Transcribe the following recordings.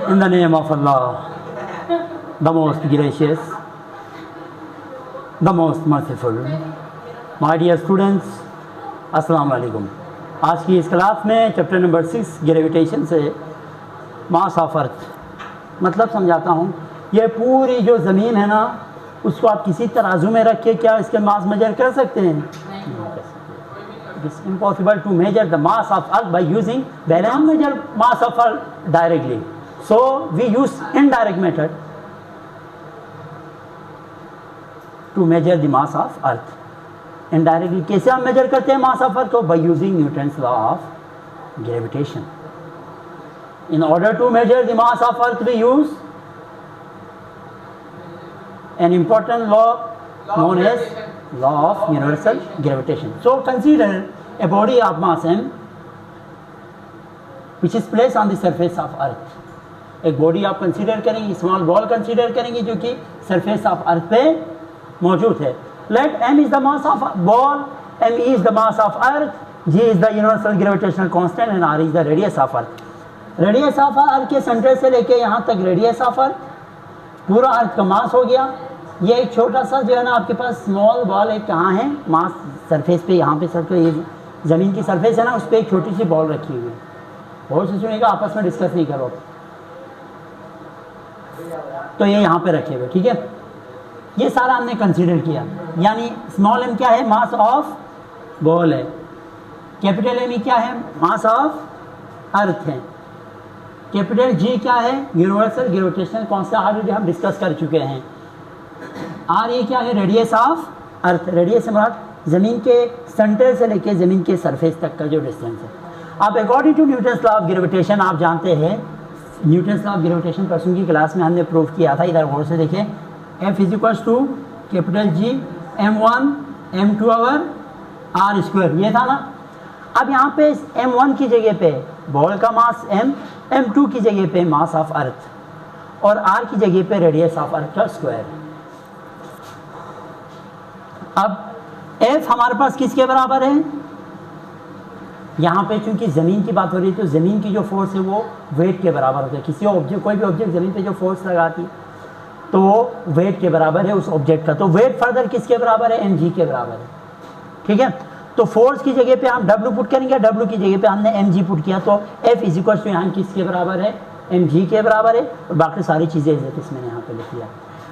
In the name of Allah, the most gracious, the most merciful. My dear students, अस्सलाम वालेकुम। आज की इस क्लास में चैप्टर नंबर 6 ग्रेविटेशन से मास ऑफ अर्थ मतलब समझाता हूँ। ये पूरी जो ज़मीन है ना, उसको आप किसी तराजू में रख के क्या इसके मास मेजर कर सकते हैं? नहीं कर सकते। It is impossible to measure the mass of earth by using balance. Measure mass of earth directly, so we use indirect method to measure the mass of earth. Indirectly कैसे हम मेजर करते हैं मास ऑफ अर्थ को? By using Newton's law of gravitation. In order to measure the mass of earth we use an important law known as law of universal gravitation. So consider a body of mass m which is placed on the surface of earth. एक body आप consider करेंगे, small ball consider करेंगे जो कि surface of earth पे मौजूद है। Let m is the mass of ball, m is the mass of earth, g is the universal gravitational constant and r is the radius of earth. Radius of earth के centre से लेके यहाँ तक radius of अर्थ, पूरा अर्थ का मास हो गया। ये एक छोटा सा जो है ना आपके पास स्मॉल बॉल एक कहाँ है, मास सरफेस पे, यहाँ पे सर ये ज़मीन की सरफेस है ना, उस पर एक छोटी सी बॉल रखी हुई है। बहुत से सुनेगा, आपस में डिस्कस नहीं करो। तो ये यहाँ पे रखे हुए, ठीक है। ये सारा हमने कंसीडर किया, यानी स्मॉल एम क्या है? मास ऑफ बॉल है। कैपिटल एम क्या है? मास ऑफ अर्थ है। कैपिटल जी क्या है? यूनिवर्सल ग्रेविटेशनल कांस्टेंट, ऑलरेडी हम डिस्कस कर चुके हैं। आर ये क्या है? Radius of earth. रेडियस से मुराद ज़मीन के सेंटर से लेके ज़मीन के सरफेस तक का जो डिस्टेंस है। अब according to Newton's law of gravitation, आप जानते हैं न्यूटन्स लॉ ऑफ ग्रेविटेशन परसों की क्लास में हमने प्रूव किया था। इधर गौर से देखें, F is equals to capital G m1 m2 over r square, ये था ना। अब यहाँ पे m1 की जगह पे बॉल का मास m, m2 की जगह पे मास ऑफ अर्थ और r की जगह पे रेडियस ऑफ अर्थ का स्क्वायर। अब F हमारे पास किसके बराबर है? यहाँ पे चूंकि ज़मीन की बात हो रही है तो ज़मीन की जो फोर्स है वो वेट के बराबर होता है। किसी ऑब्जेक्ट, कोई भी ऑब्जेक्ट ज़मीन पे जो फोर्स लगाती है तो वो वेट के बराबर है उस ऑब्जेक्ट का। तो वेट फर्दर किसके बराबर है? mg के बराबर है, ठीक है। तो फोर्स की जगह पे हम W पुट करेंगे, W की जगह पे हमने mg पुट किया, तो F इज इक्वल टू यहाँ किसके बराबर है? mg के बराबर है। और बाकी सारी चीज़ें मैंने यहाँ पे लिख दिया।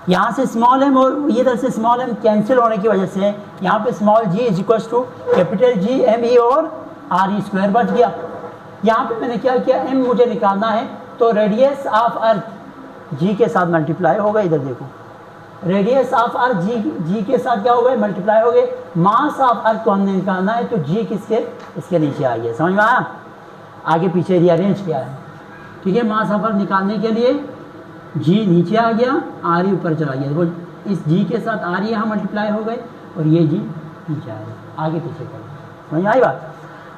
यहाँ से स्मॉल एम और इधर से स्मॉल एम कैंसिल होने की वजह से यहाँ पे small G is equal to capital G M E और आर ई स्क्वायर बच गया। यहाँ पे मैंने क्या किया? एम मुझे निकालना है तो रेडियस ऑफ अर्थ जी के साथ मल्टीप्लाई हो गए। इधर देखो, रेडियस ऑफ अर्थ जी के साथ क्या हो गए? मल्टीप्लाई हो गए। मास ऑफ अर्थ को हमने निकालना है तो जी किसके? इसके नीचे आ गया। समझ में आया? आगे पीछे रीअरेंज किया है, ठीक है। मास ऑफ अर्थ निकालने के लिए जी नीचे आ गया, आर ई ऊपर चला गया। देखो, इस जी के साथ आर ई यहाँ मल्टीप्लाई हो गए और ये जी नीचे आ गया। आगे पीछे करो, समझ में आई बात?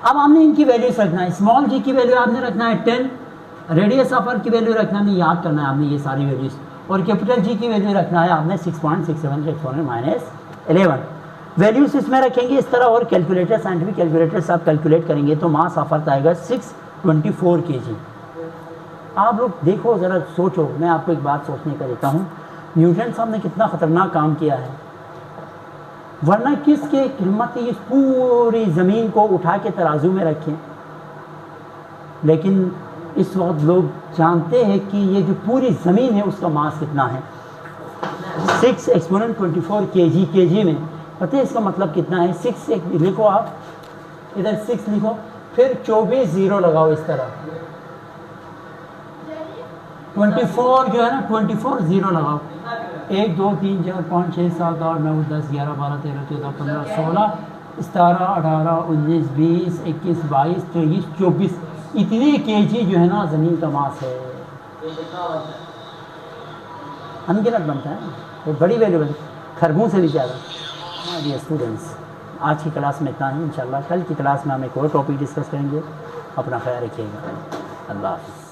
अब हमने इनकी वैल्यूज रखना है। स्मॉल जी की वैल्यू आपने रखना है 10, रेडियस ऑफ अर्थ की वैल्यू रखना है, याद करना है आपने ये सारी वैल्यूज, और कैपिटल जी की वैल्यू रखना है आपने 6.67 11 वैल्यूज इसमें रखेंगे इस तरह। और कैलकुलेटर, साइंटिफिक कैलकुलेटर से आप कैलकुलेट करेंगे तो मास ऑफ अर्थ आएगा 624 kg। आप लोग देखो ज़रा, सोचो, मैं आपको एक बात सोचने का देता हूँ। न्यूटन साहब ने कितना ख़तरनाक काम किया है, वरना किसके हिम्मत इस पूरी ज़मीन को उठा के तराजू में रखें। लेकिन इस वक्त लोग जानते हैं कि ये जो पूरी ज़मीन है उसका मास कितना है, 6 एक्सपोनेंट 24 kg में। पता है इसका मतलब कितना है? 6 एक लिखो, आप इधर 6 लिखो, फिर 24 ज़ीरो लगाओ इस तरह। 24 जो है ना, 24 ज़ीरो लगाओ। 1 2 3 4 5 6 7 8 9 10 11 12 13 14 15 16 17 18 19 20 21 22 23 24 इतने केजी जो है ना ज़मीन का मास है। अनगिनत बनता है, वो बड़ी वैल्यू बनती है, खरबों से भी ज़्यादा। हाँ डियर स्टूडेंट्स, आज की क्लास में इतना ही। इंशाल्लाह कल की क्लास में हम एक और टॉपिक डिस्कस करेंगे। अपना ख्याल रखिएगा। अल्लाह हाफ़िज़।